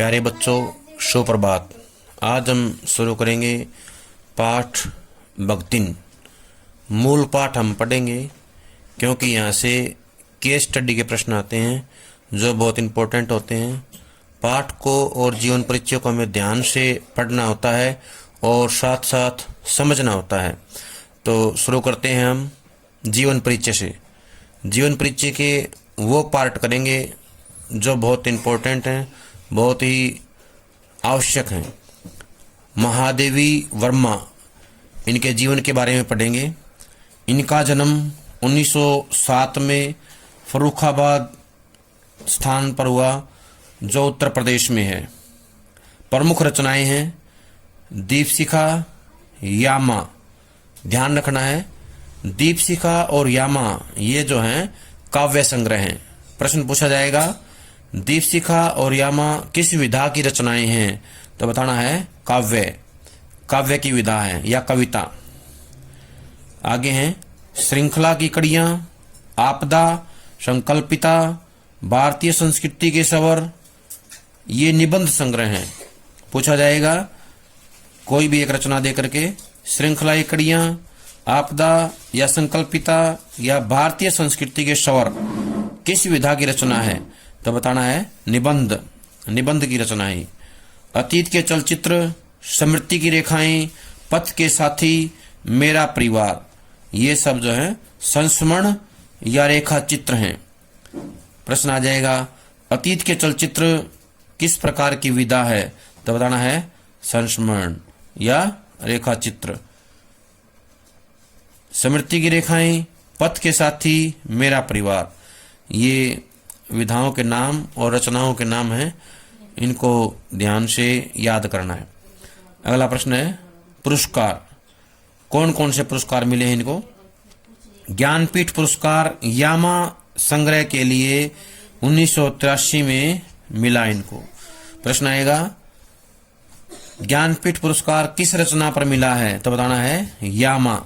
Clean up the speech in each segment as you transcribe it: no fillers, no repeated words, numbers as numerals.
प्यारे बच्चों, सुप्रभात। आज हम शुरू करेंगे पाठ भक्तिन। मूल पाठ हम पढ़ेंगे क्योंकि यहाँ से केस स्टडी के प्रश्न आते हैं जो बहुत इम्पोर्टेंट होते हैं। पाठ को और जीवन परिचय को हमें ध्यान से पढ़ना होता है और साथ साथ समझना होता है। तो शुरू करते हैं हम जीवन परिचय से। जीवन परिचय के वो पार्ट करेंगे जो बहुत इम्पोर्टेंट हैं, बहुत ही आवश्यक हैं। महादेवी वर्मा, इनके जीवन के बारे में पढ़ेंगे। इनका जन्म 1907 में फर्रुखाबाद स्थान पर हुआ जो उत्तर प्रदेश में है। प्रमुख रचनाएं हैं दीपशिखा, यामा। ध्यान रखना है, दीपशिखा और यामा ये जो हैं काव्य संग्रह हैं। प्रश्न पूछा जाएगा दीपशिखा और यामा किस विधा की रचनाएं हैं, तो बताना है काव्य, काव्य की विधा है या कविता। आगे हैं श्रृंखला की कड़ियां, आपदा, संकल्पिता, भारतीय संस्कृति के सवर, ये निबंध संग्रह हैं। पूछा जाएगा कोई भी एक रचना दे करके श्रृंखला की कड़ियां, आपदा या संकल्पिता या भारतीय संस्कृति के सवर किस विधा की रचना है, तो बताना है निबंध, निबंध की रचना है। अतीत के चलचित्र, स्मृति की रेखाएं, पथ के साथी, मेरा परिवार, ये सब जो है संस्मरण या रेखा चित्र हैं। प्रश्न आ जाएगा अतीत के चलचित्र किस प्रकार की विधा है, तो बताना है संस्मरण या रेखा चित्र। स्मृति की रेखाएं, पथ के साथी, मेरा परिवार, ये विधाओं के नाम और रचनाओं के नाम हैं। इनको ध्यान से याद करना है। अगला प्रश्न है पुरस्कार। कौन कौन से पुरस्कार मिले हैं इनको? ज्ञानपीठ पुरस्कार यामा संग्रह के लिए 1983 में मिला इनको। प्रश्न आएगा ज्ञानपीठ पुरस्कार किस रचना पर मिला है, तो बताना है यामा।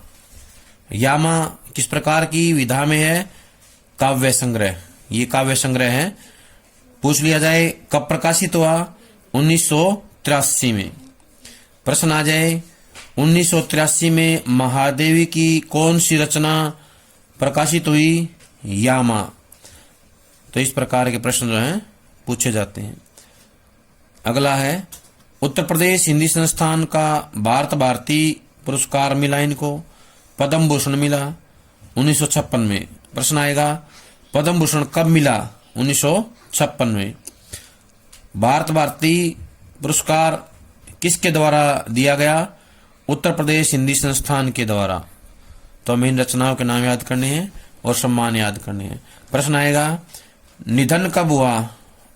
यामा किस प्रकार की विधा में है? काव्य संग्रह, ये काव्य संग्रह है। पूछ लिया जाए कब प्रकाशित हुआ? 1983 में। प्रश्न आ जाए 1983 में महादेवी की कौन सी रचना प्रकाशित हुई? यामा। तो इस प्रकार के प्रश्न जो हैं पूछे जाते हैं। अगला है उत्तर प्रदेश हिंदी संस्थान का भारत भारती पुरस्कार मिला इनको। पद्म भूषण मिला 1956 में। प्रश्न आएगा पद्म भूषण कब मिला? 1956 में। भारत भारती पुरस्कार किसके द्वारा दिया गया? उत्तर प्रदेश हिंदी संस्थान के द्वारा। तो हमें इन रचनाओं के नाम याद करने हैं और सम्मान याद करने हैं। प्रश्न आएगा निधन कब हुआ?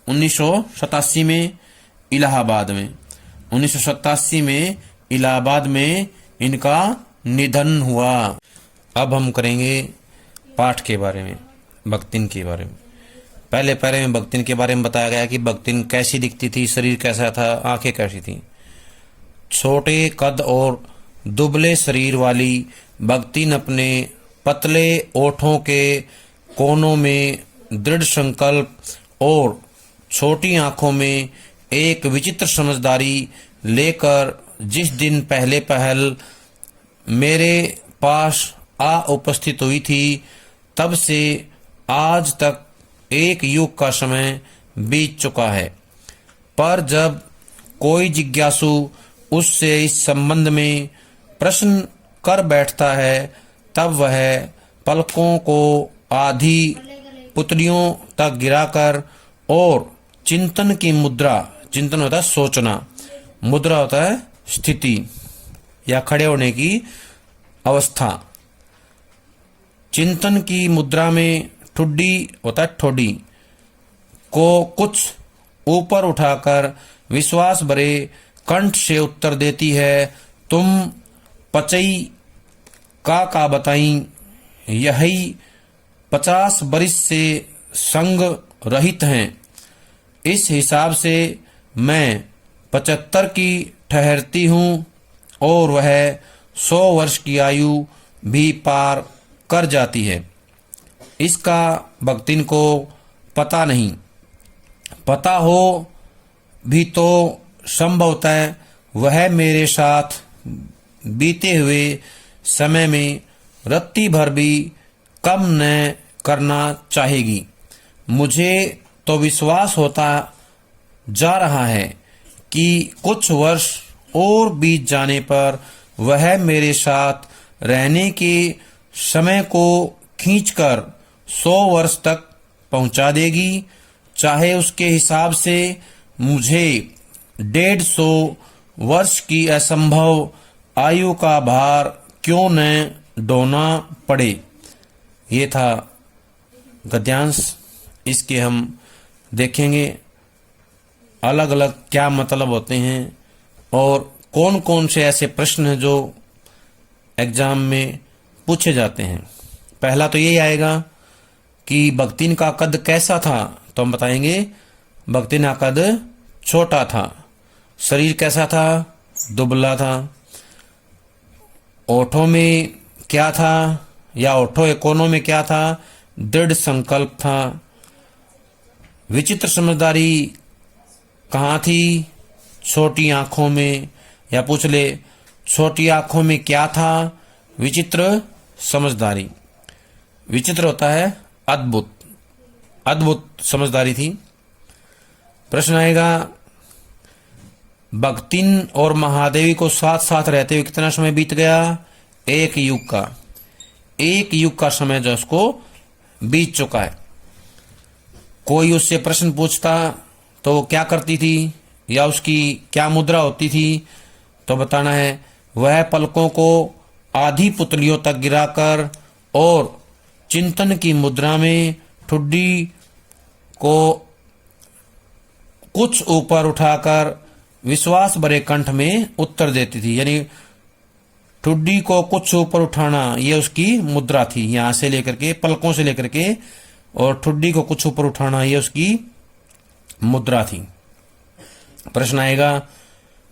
1987 में इलाहाबाद में। 1987 में इलाहाबाद में इनका निधन हुआ। अब हम करेंगे पाठ के बारे में, भक्तिन के बारे में। पहले पैरे में भक्तिन के बारे में बताया गया कि भक्तिन कैसी दिखती थी, शरीर कैसा था, आंखें कैसी थी। छोटे कद और दुबले शरीर वाली भक्तिन अपने पतले ओठों के कोनों में दृढ़ संकल्प और छोटी आंखों में एक विचित्र समझदारी लेकर जिस दिन पहले पहल मेरे पास आ उपस्थित हुई थी, तब से आज तक एक युग का समय बीत चुका है। पर जब कोई जिज्ञासु उससे इस संबंध में प्रश्न कर बैठता है, तब वह पलकों को आधी पुतलियों तक गिराकर और चिंतन की मुद्रा, चिंतन होता है सोचना, मुद्रा होता है स्थिति या खड़े होने की अवस्था, चिंतन की मुद्रा में ठुड्डी होता है ठोडी को कुछ ऊपर उठाकर विश्वास भरे कंठ से उत्तर देती है, तुम पचई का बताई, यही 50 बरिस से संग रहित हैं। इस हिसाब से मैं 75 की ठहरती हूँ और वह 100 वर्ष की आयु भी पार कर जाती है। इसका भक्तिन को पता नहीं। पता हो भी तो संभवतः वह मेरे साथ बीते हुए समय में रत्ती भर भी कम न करना चाहेगी। मुझे तो विश्वास होता जा रहा है कि कुछ वर्ष और बीत जाने पर वह मेरे साथ रहने के समय को खींचकर 100 वर्ष तक पहुंचा देगी। चाहे उसके हिसाब से मुझे 150 वर्ष की असंभव आयु का भार क्यों न ढोना पड़े। ये था गद्यांश। इसके हम देखेंगे अलग अलग क्या मतलब होते हैं और कौन कौन से ऐसे प्रश्न हैं जो एग्जाम में पूछे जाते हैं। पहला तो यही आएगा कि बख्तिन का कद कैसा था, तो हम बताएंगे बख्तिन का कद छोटा था। शरीर कैसा था, दुबला था। ओठों में क्या था या ओठों या कोनों में क्या था, दृढ़ संकल्प था। विचित्र समझदारी कहाँ थी, छोटी आंखों में। या पूछ ले छोटी आंखों में क्या था, विचित्र समझदारी। विचित्र होता है अद्भुत, अद्भुत समझदारी थी। प्रश्न आएगा बख्तिन और महादेवी को साथ साथ रहते हुए कितना समय बीत गया, एक युग का। एक युग का समय जो उसको बीत चुका है। कोई उससे प्रश्न पूछता तो वो क्या करती थी या उसकी क्या मुद्रा होती थी, तो बताना है वह पलकों को आधी पुतलियों तक गिराकर और चिंतन की मुद्रा में ठुड्डी को कुछ ऊपर उठाकर विश्वास भरे कंठ में उत्तर देती थी। यानी ठुड्डी को कुछ ऊपर उठाना ये उसकी मुद्रा थी, यहां से लेकर के पलकों से लेकर के, और ठुड्डी को कुछ ऊपर उठाना ये उसकी मुद्रा थी। प्रश्न आएगा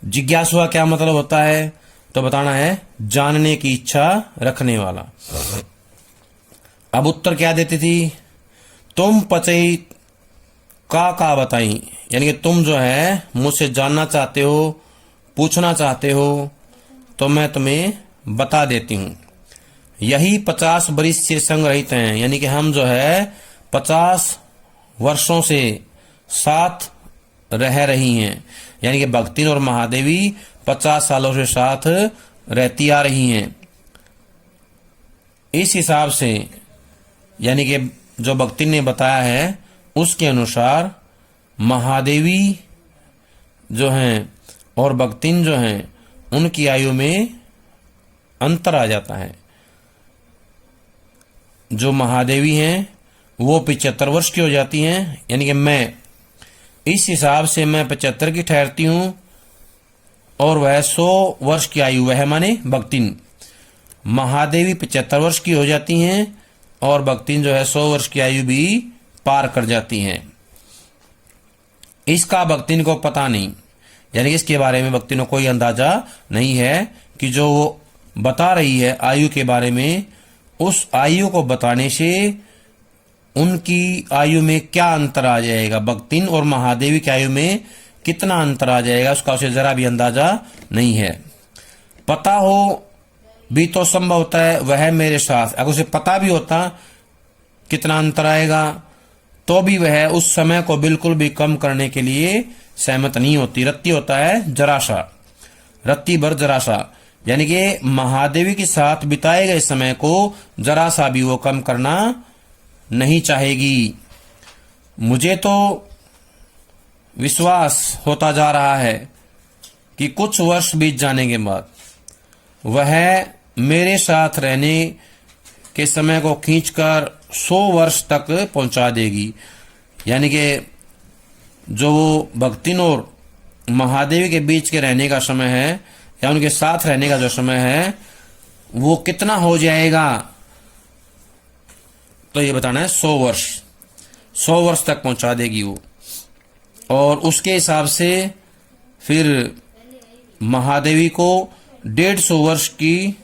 जिज्ञासु क्या मतलब होता है, तो बताना है जानने की इच्छा रखने वाला। अब उत्तर क्या देती थी, तुम पचई का बताई, यानी कि तुम जो है मुझसे जानना चाहते हो, पूछना चाहते हो, तो मैं तुम्हें बता देती हूं। यही 50 वर्ष से संग रहित हैं, यानी कि हम जो है 50 वर्षों से साथ रह रही हैं। यानी कि बख्तिन और महादेवी 50 सालों से साथ रहती आ रही हैं। इस हिसाब से यानी कि जो बख्तिन ने बताया है उसके अनुसार महादेवी जो हैं और बख्तिन जो हैं उनकी आयु में अंतर आ जाता है। जो महादेवी हैं वो 75 वर्ष की हो जाती हैं, यानी कि मैं इस हिसाब से मैं 75 की ठहरती हूं और वह 100 वर्ष की आयु, वह माने बख्तिन। महादेवी 75 वर्ष की हो जाती हैं और बख्तिन जो है 100 वर्ष की आयु भी पार कर जाती हैं। इसका बख्तिन को पता नहीं, यानी कि इसके बारे में बख्तिन को कोई अंदाजा नहीं है कि जो वो बता रही है आयु के बारे में, उस आयु को बताने से उनकी आयु में क्या अंतर आ जाएगा, बख्तिन और महादेवी की आयु में कितना अंतर आ जाएगा, उसका उसे जरा भी अंदाजा नहीं है। पता हो भी तो संभव होता है वह मेरे साथ, अगर उसे पता भी होता कितना अंतर आएगा तो भी वह उस समय को बिल्कुल भी कम करने के लिए सहमत नहीं होती। रत्ती होता है जरा सा, रत्ती भर जरा सा, यानी कि महादेवी के साथ बिताए गए समय को जरा सा भी वो कम करना नहीं चाहेगी। मुझे तो विश्वास होता जा रहा है कि कुछ वर्ष बीत जाने के बाद वह मेरे साथ रहने के समय को खींचकर 100 वर्ष तक पहुंचा देगी। यानी कि जो वो बख्तिन और महादेवी के बीच के रहने का समय है या उनके साथ रहने का जो समय है वो कितना हो जाएगा, तो ये बताना है 100 वर्ष, 100 वर्ष तक पहुंचा देगी वो। और उसके हिसाब से फिर महादेवी को 150 वर्ष की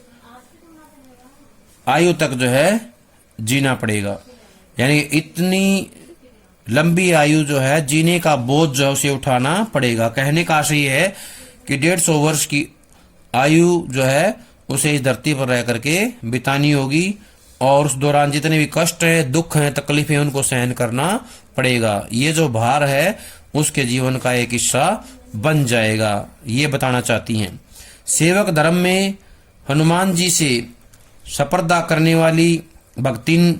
आयु तक जो है जीना पड़ेगा। यानी इतनी लंबी आयु जो है, जीने का बोझ जो है उसे उठाना पड़ेगा। कहने का आशय है कि 150 वर्ष की आयु जो है उसे इस धरती पर रह करके बितानी होगी, और उस दौरान जितने भी कष्ट है, दुख है, तकलीफें, उनको सहन करना पड़ेगा। ये जो भार है उसके जीवन का एक हिस्सा बन जाएगा, ये बताना चाहती हैं। सेवक धर्म में हनुमान जी से स्पर्धा करने वाली भक्तिन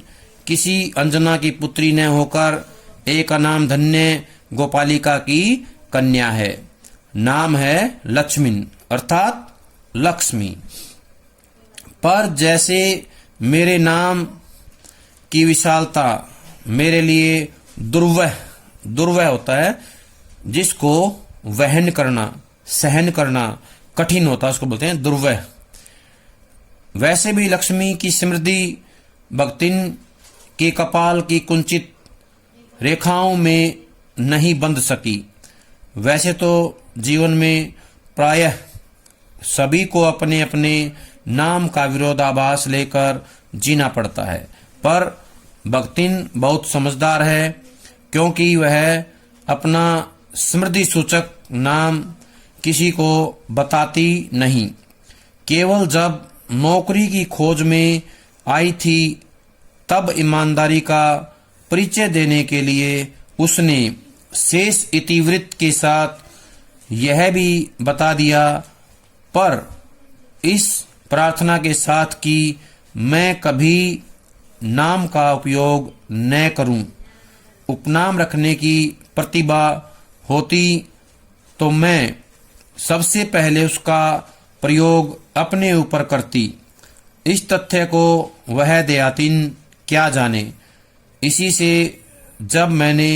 किसी अंजना की पुत्री न होकर एक अनाम धन्य गोपालिका की कन्या है। नाम है लक्ष्मीन अर्थात लक्ष्मी। पर जैसे मेरे नाम की विशालता मेरे लिए दुर्वह होता है, जिसको वहन करना, सहन करना कठिन होता है, उसको बोलते हैं दुर्वह। वैसे भी लक्ष्मी की समृद्धि भक्तिन के कपाल की कुंचित रेखाओं में नहीं बंध सकी। वैसे तो जीवन में प्रायः सभी को अपने अपने नाम का विरोधाभास लेकर जीना पड़ता है, पर भक्तिन बहुत समझदार है, क्योंकि वह अपना समृद्धि सूचक नाम किसी को बताती नहीं। केवल जब नौकरी की खोज में आई थी तब ईमानदारी का परिचय देने के लिए उसने शेष इतिवृत्त के साथ यह भी बता दिया, पर इस प्रार्थना के साथ कि मैं कभी नाम का उपयोग न करूं। उपनाम रखने की प्रतिभा होती तो मैं सबसे पहले उसका प्रयोग अपने ऊपर करती। इस तथ्य को वह देहातीन क्या जाने। इसी से जब मैंने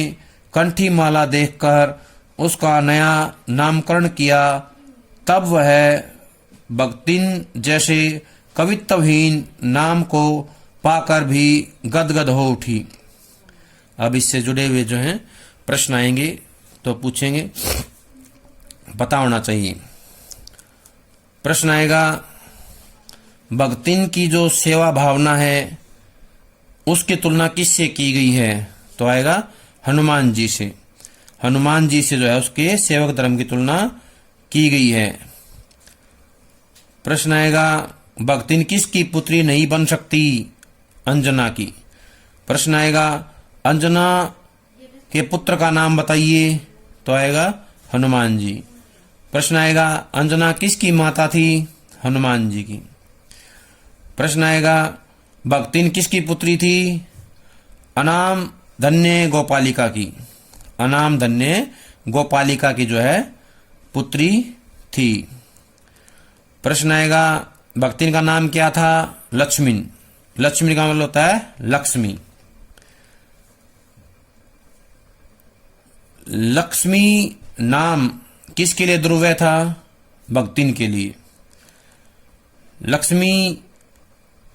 कंठी माला देखकर उसका नया नामकरण किया, तब वह भक्तिन जैसे कवित्वहीन नाम को पाकर भी गदगद हो उठी। अब इससे जुड़े हुए जो हैं प्रश्न आएंगे तो पूछेंगे, पता होना चाहिए। प्रश्न आएगा, भक्तिन की जो सेवा भावना है उसकी तुलना किससे की गई है? तो आएगा हनुमान जी से। हनुमान जी से जो है उसके सेवक धर्म की तुलना की गई है। प्रश्न आएगा, भक्तिन किसकी पुत्री नहीं बन सकती? अंजना की। प्रश्न आएगा, अंजना के पुत्र का नाम बताइए? तो आएगा हनुमान जी। प्रश्न आएगा, अंजना किसकी माता थी? हनुमान जी की। प्रश्न आएगा, भक्तिन किसकी पुत्री थी? अनाम धन्य गोपालिका की। अनाम धन्य गोपालिका की जो है पुत्री थी। प्रश्न आएगा, भक्तिन का नाम क्या था? लक्ष्मीन। लक्ष्मी का मतलब होता है लक्ष्मी। लक्ष्मी नाम किसके लिए ध्रुव था? भक्तिन के लिए। लक्ष्मी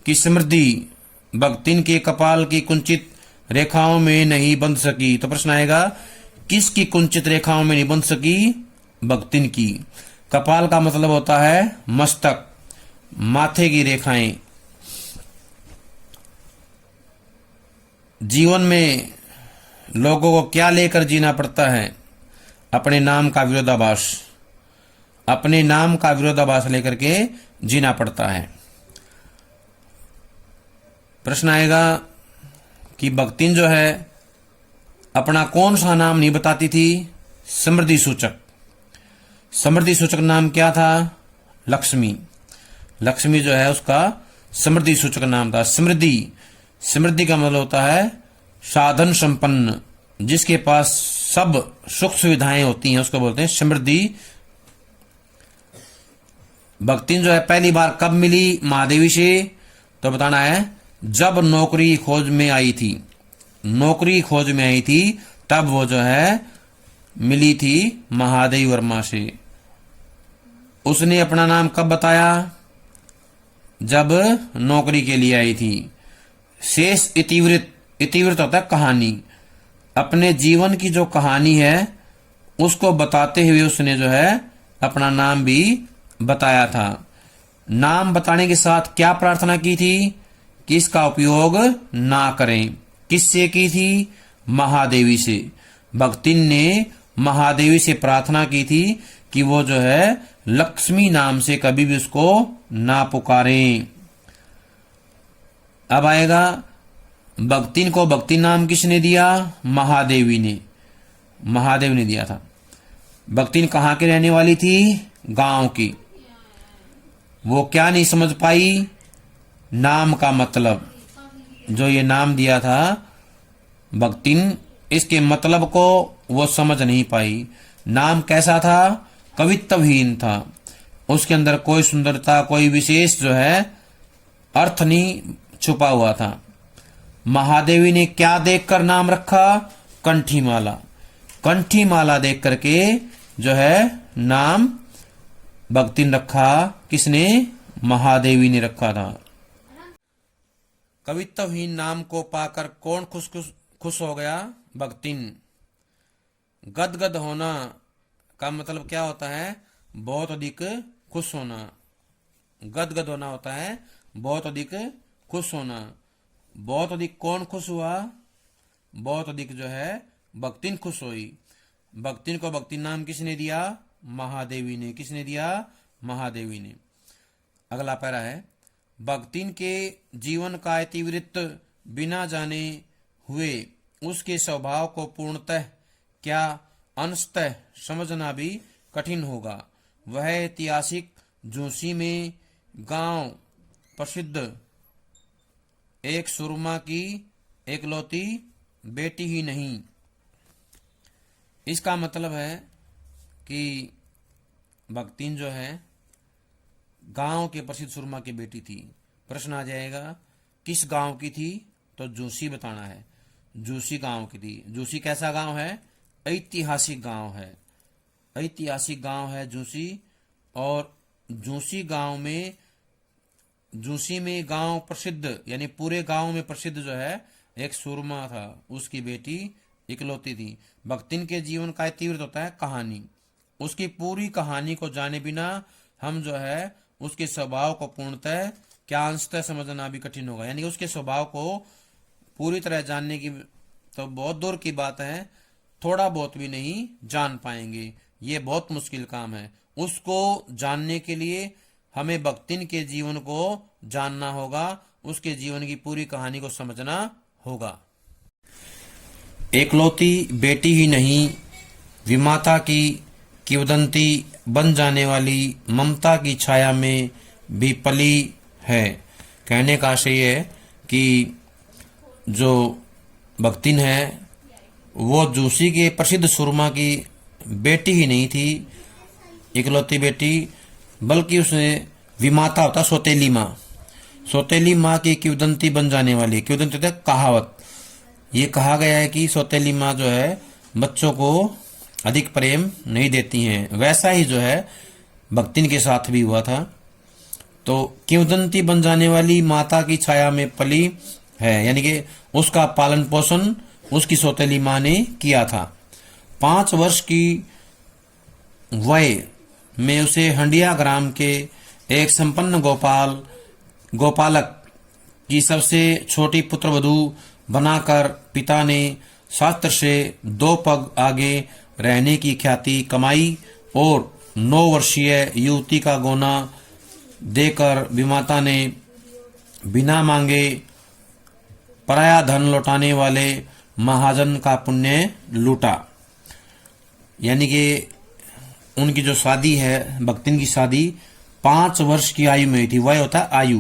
की समृद्धि भक्तिन के कपाल की कुंचित रेखाओं में नहीं बंध सकी। तो प्रश्न आएगा, किसकी कुंचित रेखाओं में नहीं बंध सकी? भक्तिन की। कपाल का मतलब होता है मस्तक, माथे की रेखाएं। जीवन में लोगों को क्या लेकर जीना पड़ता है? अपने नाम का विरोधाभास। अपने नाम का विरोधाभास लेकर के जीना पड़ता है। प्रश्न आएगा कि भक्तिन जो है अपना कौन सा नाम नहीं बताती थी? समृद्धि सूचक। समृद्धि सूचक नाम क्या था? लक्ष्मी। लक्ष्मी जो है उसका समृद्धि सूचक नाम था। समृद्धि, समृद्धि का मतलब होता है साधन संपन्न, जिसके पास सब सुख सुविधाएं होती हैं, उसको बोलते हैं समृद्धि। भक्तिन जो है पहली बार कब मिली महादेवी से? तो बताना है जब नौकरी खोज में आई थी। नौकरी खोज में आई थी तब वो जो है मिली थी महादेव वर्मा से। उसने अपना नाम कब बताया? जब नौकरी के लिए आई थी। शेष इतिवृत्त, इतिवृत्त होता है कहानी। अपने जीवन की जो कहानी है उसको बताते हुए उसने जो है अपना नाम भी बताया था। नाम बताने के साथ क्या प्रार्थना की थी? कि इसका उपयोग ना करें। किससे की थी? महादेवी से। भक्तिन ने महादेवी से प्रार्थना की थी कि वो जो है लक्ष्मी नाम से कभी भी उसको ना पुकारें। अब आएगा भक्तिन को भक्ति नाम किसने दिया? महादेवी ने, महादेव ने दिया था। भक्तिन कहाँ की रहने वाली थी? गांव की। वो क्या नहीं समझ पाई? नाम का मतलब। जो ये नाम दिया था भक्तिन, इसके मतलब को वो समझ नहीं पाई। नाम कैसा था? कवित्वहीन था। उसके अंदर कोई सुंदरता, कोई विशेष जो है अर्थ नहीं छुपा हुआ था। महादेवी ने क्या देखकर नाम रखा? कंठी माला। कंठी माला देख करके जो है नाम भक्तिन रखा। किसने? महादेवी ने रखा था। कवित्वहीन नाम को पाकर कौन खुश हो गया? भक्तिन। गदगद होना का मतलब क्या होता है? बहुत अधिक खुश होना। गदगद होना होता है बहुत अधिक खुश होना। बहुत अधिक कौन खुश हुआ? बहुत अधिक जो है भक्तिन खुश हुई। भक्तिन को भक्तिन नाम किसने दिया? महादेवी ने। किसने दिया? महादेवी ने। अगला पैरा है, भक्तिन के जीवन का इतिवृत्त बिना जाने हुए उसके स्वभाव को पूर्णतः क्या अंशतः समझना भी कठिन होगा। वह ऐतिहासिक जोशी में गांव प्रसिद्ध एक सुरमा की एकलौती बेटी ही नहीं। इसका मतलब है कि भक्तिन जो है गांव के प्रसिद्ध सुरमा की बेटी थी। प्रश्न आ जाएगा किस गांव की थी? तो जोशी बताना है। जोशी गांव की थी। जोशी कैसा गांव है? ऐतिहासिक गांव है। ऐतिहासिक गांव है जोशी। और जोशी गांव में, जोशी में गांव प्रसिद्ध यानी पूरे गांव में प्रसिद्ध जो है एक सुरमा था, उसकी बेटी इकलौती थी। भक्तिन के जीवन का इतिवृत्त होता है कहानी। उसकी पूरी कहानी को जाने बिना हम जो है उसके स्वभाव को पूर्णतः क्या अंशतः समझना भी कठिन होगा। यानी उसके स्वभाव को पूरी तरह जानने की तो बहुत दूर की बात है, थोड़ा बहुत भी नहीं जान पाएंगे। ये बहुत मुश्किल काम है। उसको जानने के लिए हमें भक्तिन के जीवन को जानना होगा, उसके जीवन की पूरी कहानी को समझना होगा। एकलौती बेटी ही नहीं, विमाता की किंवदंती बन जाने वाली ममता की छाया में भी पली है। कहने का आशय है कि जो भक्तिन है वो जोशी के प्रसिद्ध सुरमा की बेटी ही नहीं थी, इकलौती बेटी, बल्कि उसने विमाता होता सौतेली माँ, सौतेली माँ की किंवदंती बन जाने वाली। किंवदंती होता है कहावत। ये कहा गया है कि सौतेली माँ जो है बच्चों को अधिक प्रेम नहीं देती हैं। वैसा ही जो है भक्तिन के साथ भी हुआ था। तो किंवदंती बन जाने वाली माता की छाया में पली है, यानी कि उसका पालन पोषण उसकी सौतेली माँ ने किया था। 5 वर्ष की वय में उसे हंडिया ग्राम के एक संपन्न गोपालक की सबसे छोटी पुत्रवधू बनाकर पिता ने शास्त्र से 2 पग आगे रहने की ख्याति कमाई और 9 वर्षीय युवती का गोना देकर विमाता ने बिना मांगे पराया धन लौटाने वाले महाजन का पुण्य लूटा। यानी कि उनकी जो शादी है, भक्तिन की शादी 5 वर्ष की आयु में हुई थी। वह होता है आयु।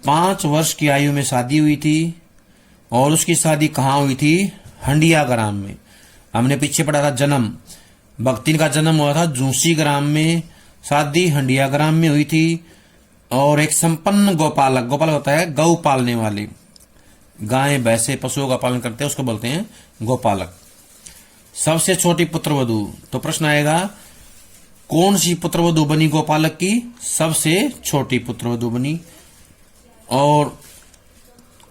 5 वर्ष की आयु में शादी हुई थी और उसकी शादी कहाँ हुई थी? हंडिया ग्राम में। हमने पीछे पढ़ा था जन्म, भक्तिन का जन्म हुआ था जोशी ग्राम में, शादी हंडिया ग्राम में हुई थी। और एक संपन्न गोपालक, गोपालक होता है गौ पालने वाले, गाय भैंसे पशुओं का पालन करते हैं, उसको बोलते हैं गोपालक। सबसे छोटी पुत्रवधू। तो प्रश्न आएगा कौन सी पुत्रवधू बनी गोपालक की? सबसे छोटी पुत्रवधू बनी। और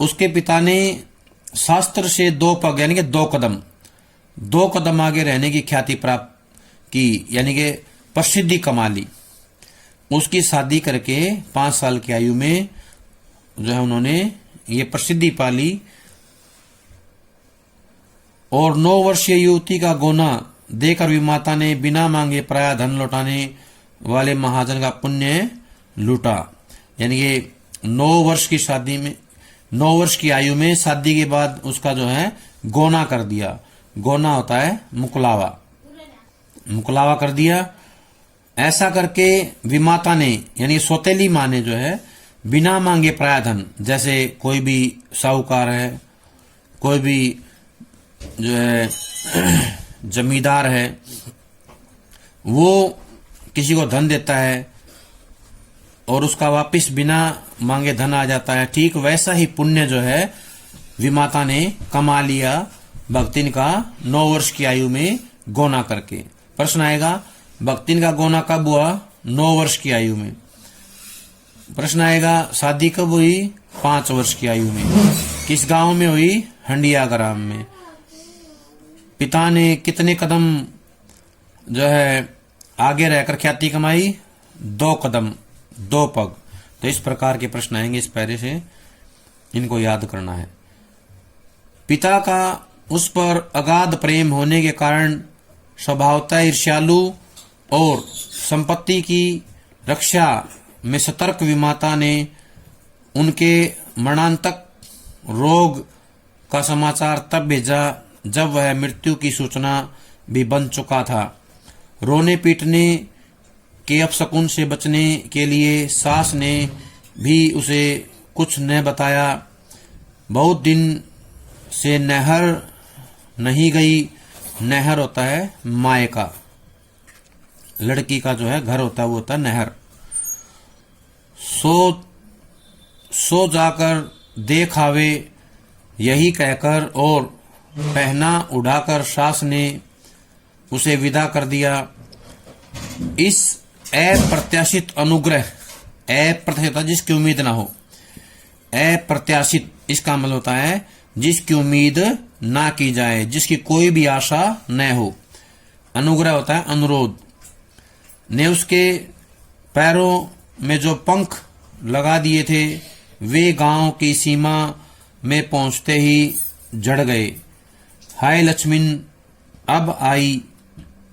उसके पिता ने शास्त्र से 2 पग यानी कि 2 कदम आगे रहने की ख्याति प्राप्त की, यानी कि प्रसिद्धि कमा ली। उसकी शादी करके 5 साल की आयु में जो है उन्होंने ये प्रसिद्धि पाली। और 9 वर्षीय युवती का गोना देकर विमाता ने बिना मांगे पराया धन लौटाने वाले महाजन का पुण्य लूटा। यानी कि 9 वर्ष की शादी में, 9 वर्ष की आयु में शादी के बाद उसका जो है गोना कर दिया। गोना होता है मुकलावा, मुकलावा कर दिया। ऐसा करके विमाता ने यानी सौतेली माँ ने जो है बिना मांगे पराया धन, जैसे कोई भी साहूकार है, कोई भी जो है जमींदार है, वो किसी को धन देता है और उसका वापिस बिना मांगे धन आ जाता है, ठीक वैसा ही पुण्य जो है विमाता ने कमा लिया भक्तिन का 9 वर्ष की आयु में गोना करके। प्रश्न आएगा भक्तिन का गोना कब हुआ? 9 वर्ष की आयु में। प्रश्न आएगा शादी कब हुई? 5 वर्ष की आयु में। किस गांव में हुई? हंडिया ग्राम में। पिता ने कितने कदम जो है आगे रहकर ख्याति कमाई? 2 कदम, 2 पग। तो इस प्रकार के प्रश्न आएंगे इस पैरे से, इनको याद करना है। पिता का उस पर अगाध प्रेम होने के कारण स्वभावतः ईर्ष्यालु और संपत्ति की रक्षा में सतर्क विमाता ने उनके मरणांतक रोग का समाचार तब भेजा जब वह मृत्यु की सूचना भी बन चुका था। रोने पीटने के अपशकुन से बचने के लिए सास ने भी उसे कुछ न बताया। बहुत दिन से नहर नहीं गई। नहर होता है माए का, लड़की का जो है घर होता है वो होता है नहर। सो जाकर देख आवे, यही कहकर और पहना उड़ाकर सास ने उसे विदा कर दिया। इस अप्रत्याशित अनुग्रह, अप्रत्याशित जिसकी उम्मीद ना हो, अप्रत्याशित इसका मतलब होता है जिसकी उम्मीद ना की जाए, जिसकी कोई भी आशा न हो। अनुग्रह होता है अनुरोध। ने उसके पैरों में जो पंख लगा दिए थे वे गांव की सीमा में पहुंचते ही जड़ गए। हाय लक्ष्मीन अब आई,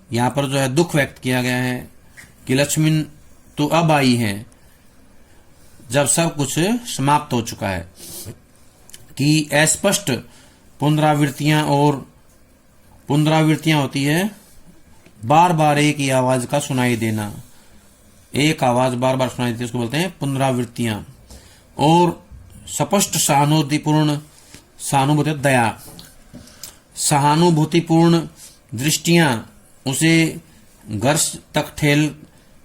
यहाँ पर जो है दुख व्यक्त किया गया है कि लक्ष्मीन तू अब आई है, जब सब कुछ समाप्त हो चुका है। कि अस्पष्ट पुनरावृत्तियां, और पुनरावृत्तियां होती है बार बार एक ही आवाज का सुनाई देना, एक आवाज बार बार सुनाई देती है, उसको बोलते हैं पुनरावृत्तियां। और स्पष्ट सहानुभूतिपूर्ण, सहानुभूति दया, सहानुभूतिपूर्ण दृष्टियां उसे घर तक ठेल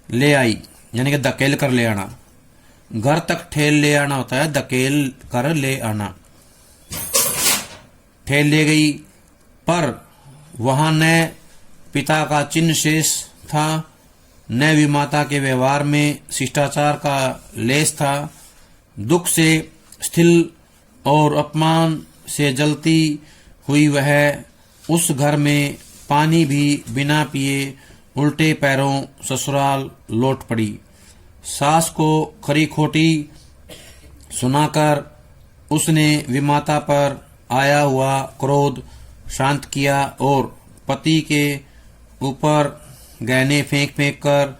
ले आई, यानी कि धकेल कर ले आना। घर तक ठेल ले आना होता है धकेल कर ले आना। ठेल ले गई, पर वहां न पिता का चिन्ह शेष था, न विमाता के व्यवहार में शिष्टाचार का लेस था। दुख से स्थिल और अपमान से जलती हुई वह उस घर में पानी भी बिना पिए उल्टे पैरों ससुराल लौट पड़ी। सास को खरी खोटी सुनाकर उसने विमाता पर आया हुआ क्रोध शांत किया और पति के ऊपर गहने फेंक फेंक कर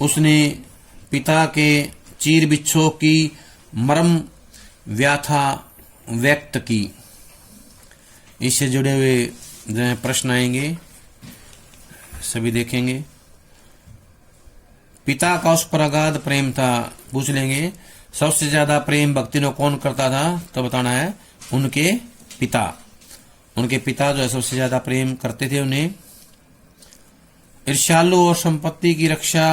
उसने पिता के चीर बिच्छों की मर्म व्याथा व्यक्त की। इससे जुड़े हुए प्रश्न आएंगे, सभी देखेंगे। पिता का उस पर अगाध प्रेम था, पूछ लेंगे सबसे ज्यादा प्रेम भक्ति ने कौन करता था, तो बताना है उनके पिता। उनके पिता जो है सबसे ज्यादा प्रेम करते थे उन्हें। ईर्ष्यालु और संपत्ति की रक्षा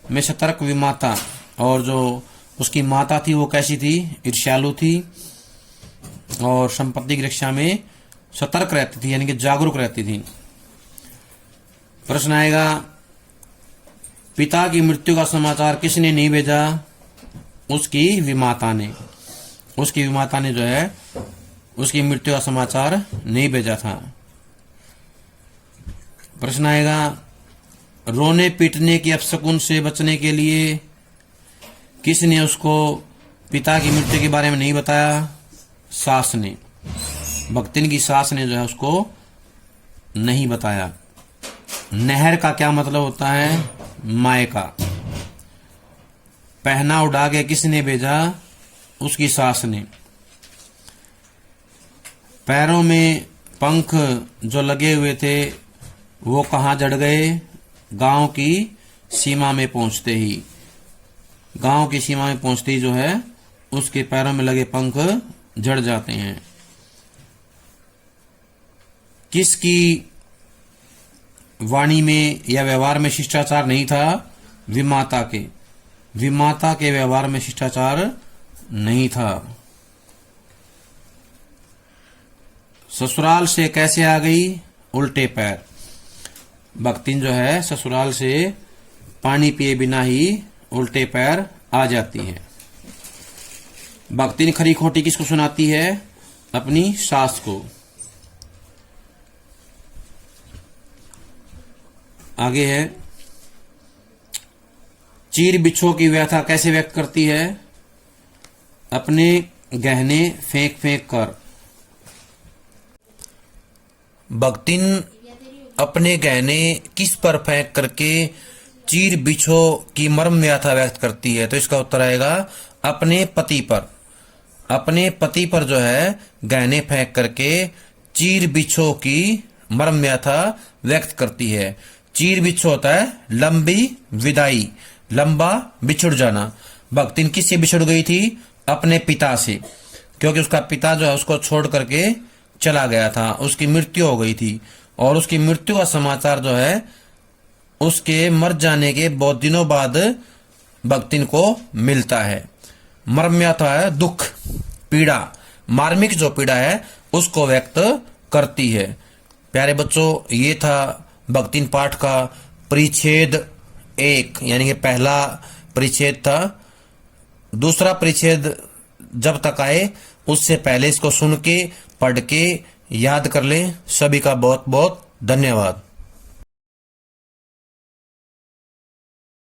में सतर्क विमाता, और जो उसकी माता थी वो कैसी थी? ईर्ष्यालु थी और संपत्ति की रक्षा में सतर्क रहती थी, यानी कि जागरूक रहती थी। प्रश्न आएगा पिता की मृत्यु का समाचार किसने नहीं भेजा? उसकी विमाता ने। उसकी विमाता ने जो है उसकी मृत्यु का समाचार नहीं भेजा था। प्रश्न आएगा रोने पीटने की अपशकुन से बचने के लिए किसने उसको पिता की मृत्यु के बारे में नहीं बताया? सास ने, भक्तिन की सास ने जो है उसको नहीं बताया। नहर का क्या मतलब होता है? मायका। पहना उड़ा के किसने भेजा? उसकी सास ने। पैरों में पंख जो लगे हुए थे वो कहाँ जड़ गए? गांव की सीमा में पहुंचते ही। गांव की सीमा में पहुंचते ही जो है उसके पैरों में लगे पंख जड़ जाते हैं। किसकी वाणी में या व्यवहार में शिष्टाचार नहीं था? विमाता के। विमाता के व्यवहार में शिष्टाचार नहीं था। ससुराल से कैसे आ गई? उल्टे पैर। भक्तिन जो है ससुराल से पानी पिए बिना ही उल्टे पैर आ जाती है। भक्तिन खरी खोटी किसको सुनाती है? अपनी सास को। आगे है, चीर बिच्छों की व्यथा कैसे व्यक्त करती है? अपने गहने फेंक फेंक कर। भक्तिन अपने गहने किस पर फेंक करके चीर बिच्छों की मर्म व्यथा व्यक्त करती है? तो इसका उत्तर आएगा अपने पति पर। अपने पति पर जो है गहने फेंक करके चीर बिच्छों की मर्म व्यथा व्यक्त करती है। चीर बिच्छो होता है लंबी विदाई, लंबा बिछुड़ जाना। भक्तिन किससे बिछुड़ गई थी? अपने पिता से, क्योंकि उसका पिता जो है उसको छोड़ करके चला गया था, उसकी मृत्यु हो गई थी। और उसकी मृत्यु का समाचार जो है उसके मर जाने के बहुत दिनों बाद भक्तिन को मिलता है। मर्म व्यथा है दुख, पीड़ा, मार्मिक जो पीड़ा है उसको व्यक्त करती है। प्यारे बच्चों, ये था भक्तिन पाठ का परिच्छेद 1, यानी कि पहला परिच्छेद था। दूसरा परिच्छेद जब तक आए उससे पहले इसको सुन के पढ़ के याद कर लें। सभी का बहुत बहुत धन्यवाद।